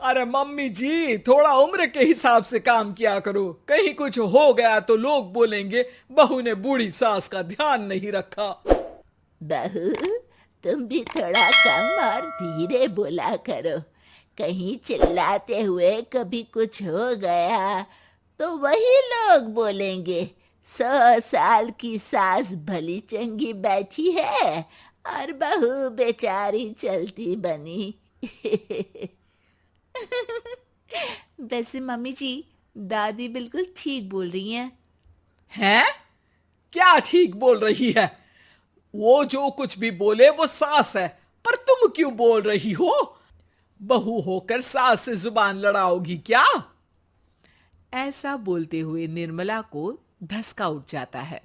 अरे मम्मी जी, थोड़ा उम्र के हिसाब से काम किया करो। कहीं कुछ हो गया तो लोग बोलेंगे बहू ने बूढ़ी सास का ध्यान नहीं रखा। बहू, तुम भी थोड़ा कम और धीरे बोला करो। कहीं चिल्लाते हुए कभी कुछ हो गया तो वही लोग बोलेंगे 100 साल की सास भली चंगी बैठी है और बहू बेचारी चलती बनी। वैसे मम्मी जी, दादी बिल्कुल ठीक बोल रही हैं। हैं? क्या ठीक बोल रही है? वो जो कुछ भी बोले वो सास है, पर तुम क्यों बोल रही हो? बहू होकर सास से जुबान लड़ाओगी क्या? ऐसा बोलते हुए निर्मला को धसका उठ जाता है।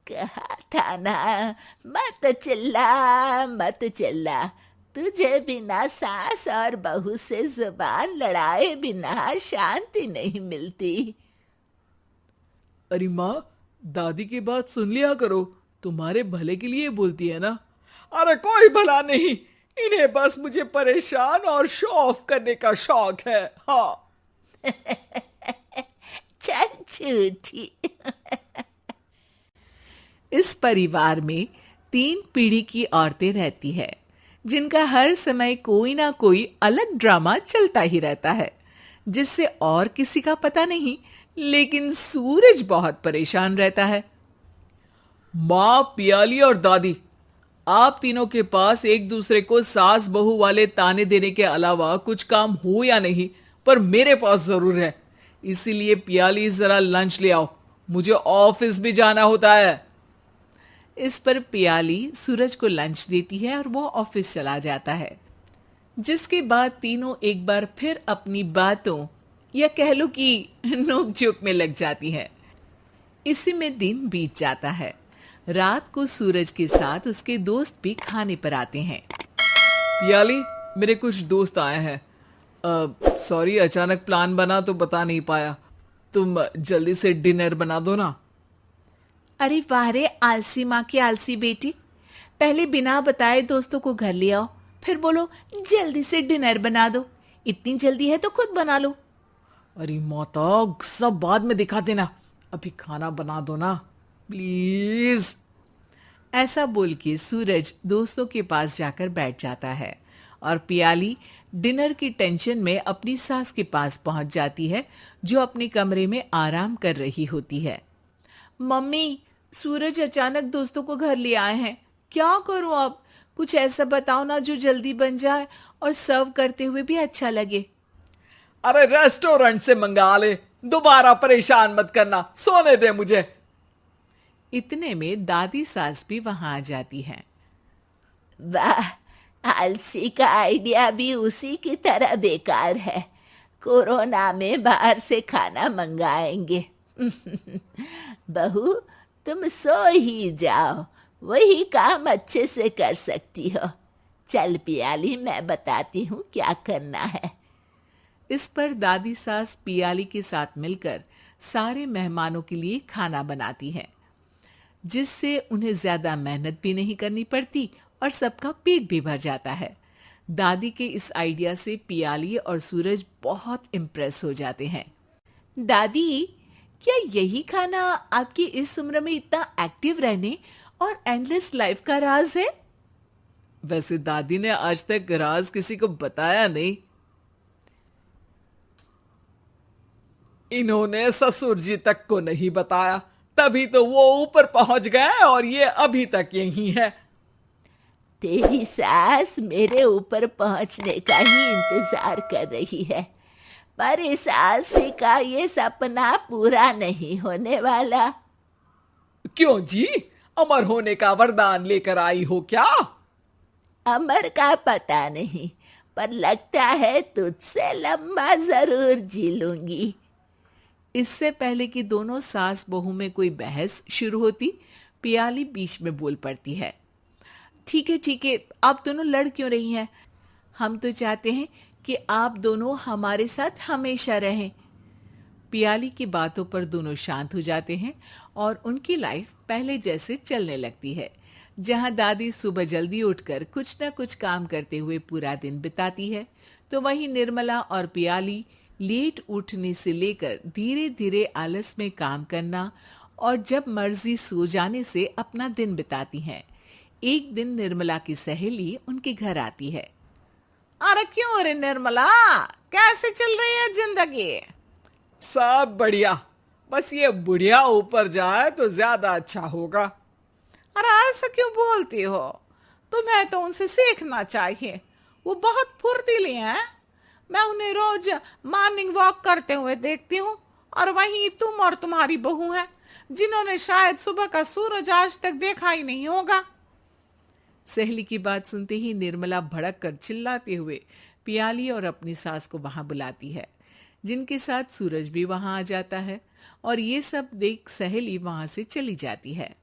कहा था ना, मत चिल्ला मत चिल्ला। तुझे बिना सास और बहू से जुबान लड़ाए बिना शांति नहीं मिलती। अरे माँ, दादी की बात सुन लिया करो, तुम्हारे भले के लिए बोलती है ना। अरे कोई भला नहीं, इन्हें बस मुझे परेशान और शो ऑफ करने का शौक है। हाँ। चल झूठी। इस परिवार में 3 पीढ़ी की औरतें रहती है, जिनका हर समय कोई ना कोई अलग ड्रामा चलता ही रहता है, जिससे और किसी का पता नहीं, लेकिन सूरज बहुत परेशान रहता है। माँ, पियाली और दादी, आप तीनों के पास एक दूसरे को सास बहू वाले ताने देने के अलावा कुछ काम हो या नहीं, पर मेरे पास जरूर है। इसीलिए पियाली, जरा लंच ले आओ, मुझे ऑफिस भी जाना होता है। इस पर पियाली सूरज को लंच देती है और वो ऑफिस चला जाता है, जिसके बाद तीनों एक बार फिर अपनी बातों या कह लो कि नोक-झोंक में लग जाती हैं। इसी में दिन बीत जाता है। रात को सूरज के साथ उसके दोस्त भी खाने पर आते हैं। पियाली, मेरे कुछ दोस्त आए हैं। सॉरी, अचानक प्लान बना तो बता नहीं पाया। तुम जल्दी से डिनर बना दो ना। अरे वाह रे आलसी माँ की आलसी बेटी, पहले बिना बताए दोस्तों को घर ले आओ, फिर बोलो जल्दी से डिनर बना दो। इतनी जल्दी है तो खुद बना लो। अरे माता, सब बाद में दिखा देना, अभी खाना बना दो ना प्लीज। ऐसा बोल के सूरज दोस्तों के पास जाकर बैठ जाता है और पियाली डिनर की टेंशन में अपनी सास के पास पहुंच जाती है, जो अपने कमरे में आराम कर रही होती है। मम्मी, सूरज अचानक दोस्तों को घर ले आए हैं, क्या करूं अब? कुछ ऐसा बताओ ना जो जल्दी बन जाए और सर्व करते हुए भी अच्छा लगे। अरे रेस्टोरेंट से मंगा ले, दोबारा परेशान मत करना, सोने दे मुझे। इतने में दादी सास भी वहां आ जाती हैं। वाह, आलसी का आइडिया भी उसी की तरह बेकार है। कोरोना में बाहर से खाना मंगाएंगे। बहू, तुम सो ही जाओ, वही काम अच्छे से कर सकती हो। चल पियाली, मैं बताती हूँ क्या करना है। इस पर दादी सास पियाली के साथ मिलकर सारे मेहमानों के लिए खाना बनाती है, जिससे उन्हें ज्यादा मेहनत भी नहीं करनी पड़ती और सबका पेट भी भर जाता है। दादी के इस आइडिया से पियाली और सूरज बहुत इम्प्रेस हो जाते हैं। दादी, क्या यही खाना आपकी इस उम्र में इतना एक्टिव रहने और एंडलेस लाइफ का राज है? वैसे दादी ने आज तक राज किसी को बताया नहीं। इन्होंने ससुर जी तक को नहीं बताया, तभी तो वो ऊपर पहुंच गए और ये अभी तक यहीं है। तेरी सास मेरे ऊपर पहुंचने का ही इंतजार कर रही है, पर इस आलसी का ये सपना पूरा नहीं होने वाला। क्यों जी, अमर होने का वरदान लेकर आई हो क्या? अमर का पता नहीं, पर लगता है तुझसे लंबा जरूर जी लूंगी। इससे पहले कि दोनों सास बहू में कोई बहस शुरू होती, पियाली बीच में बोल पड़ती है। ठीक है, आप दोनों लड़ क्यों रही हैं? हम तो चाहते हैं कि आप दोनों हमारे साथ हमेशा रहें। पियाली की बातों पर दोनों शांत हो जाते हैं और उनकी लाइफ पहले जैसे चलने लगती है, जहां दादी सुबह जल्दी उठकर कुछ न कुछ काम करते हुए पूरा दिन बिताती है, तो वहीं निर्मला और पियाली लेट उठने से लेकर धीरे धीरे आलस में काम करना और जब मर्जी सो जाने से अपना दिन बिताती हैं। एक दिन निर्मला की सहेली उनके घर आती है। अरे क्यों रे निर्मला, कैसे चल रही है जिंदगी? सब बढ़िया, बस ये बुढ़िया ऊपर जाए तो ज्यादा अच्छा होगा। अरे ऐसा क्यों बोलती हो? तुम्हें तो उनसे सीखना चाहिए, वो बहुत फुर्तीली हैं। मैं उन्हें रोज मॉर्निंग वॉक करते हुए देखती हूँ, और वहीं तुम और तुम्हारी बहू हैं जिन्होंने शायद सुबह का सूरज आज तक देखा ही नहीं होगा। सहेली की बात सुनते ही निर्मला भड़क कर चिल्लाते हुए पियाली और अपनी सास को वहां बुलाती है, जिनके साथ सूरज भी वहां आ जाता है और ये सब देख सहेली वहां से चली जाती है।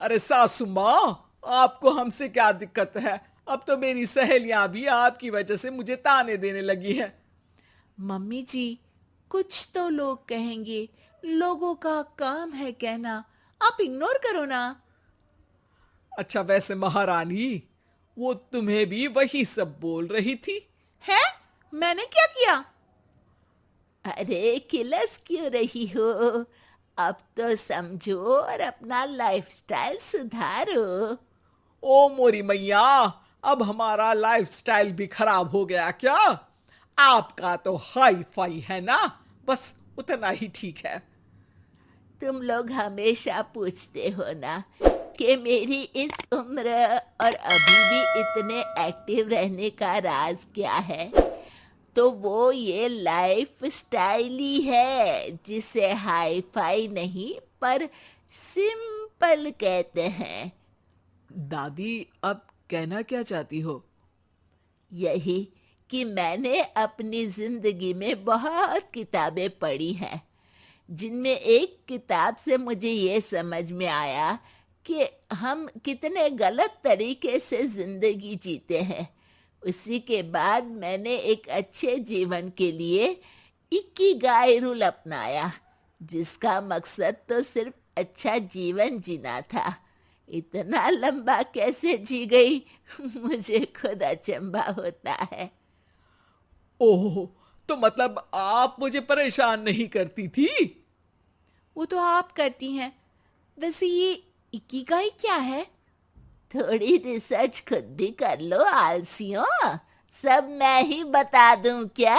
अरे सासू माँ, आपको हमसे क्या दिक्कत है? अब तो मेरी सहेलियां भी आपकी वजह से मुझे ताने देने लगी है। मम्मी जी, कुछ तो लोग कहेंगे, लोगों का काम है कहना, आप इग्नोर करो ना। अच्छा वैसे महारानी, वो तुम्हें भी वही सब बोल रही थी? है? मैंने क्या किया? अरे किलस क्यों रही हो? अब तो समझो और अपना लाइफस्टाइल सुधारो। ओ मोरी मैया, अब हमारा लाइफस्टाइल भी खराब हो गया क्या? आपका तो हाई फाई है ना, बस उतना ही ठीक है। तुम लोग हमेशा पूछते हो ना कि मेरी इस उम्र और अभी भी इतने एक्टिव रहने का राज क्या है, तो वो ये लाइफ स्टाइल ही है जिसे हाई फाई नहीं पर सिंपल कहते हैं। दादी, अब कहना क्या चाहती हो? यही कि मैंने अपनी जिंदगी में बहुत किताबें पढ़ी हैं, जिनमें एक किताब से मुझे ये समझ में आया कि हम कितने गलत तरीके से जिंदगी जीते हैं। उसी के बाद मैंने एक अच्छे जीवन के लिए इकिगाई रूल अपनाया, जिसका मकसद तो सिर्फ अच्छा जीवन जीना था। इतना लंबा कैसे जी गई मुझे खुद अचंभा होता है। ओह, तो मतलब आप मुझे परेशान नहीं करती थी? वो तो आप करती हैं। वैसे ये इकिगाई क्या है? थोड़ी रिसर्च खुद भी कर लो आलसियों, सब मैं ही बता दूं क्या?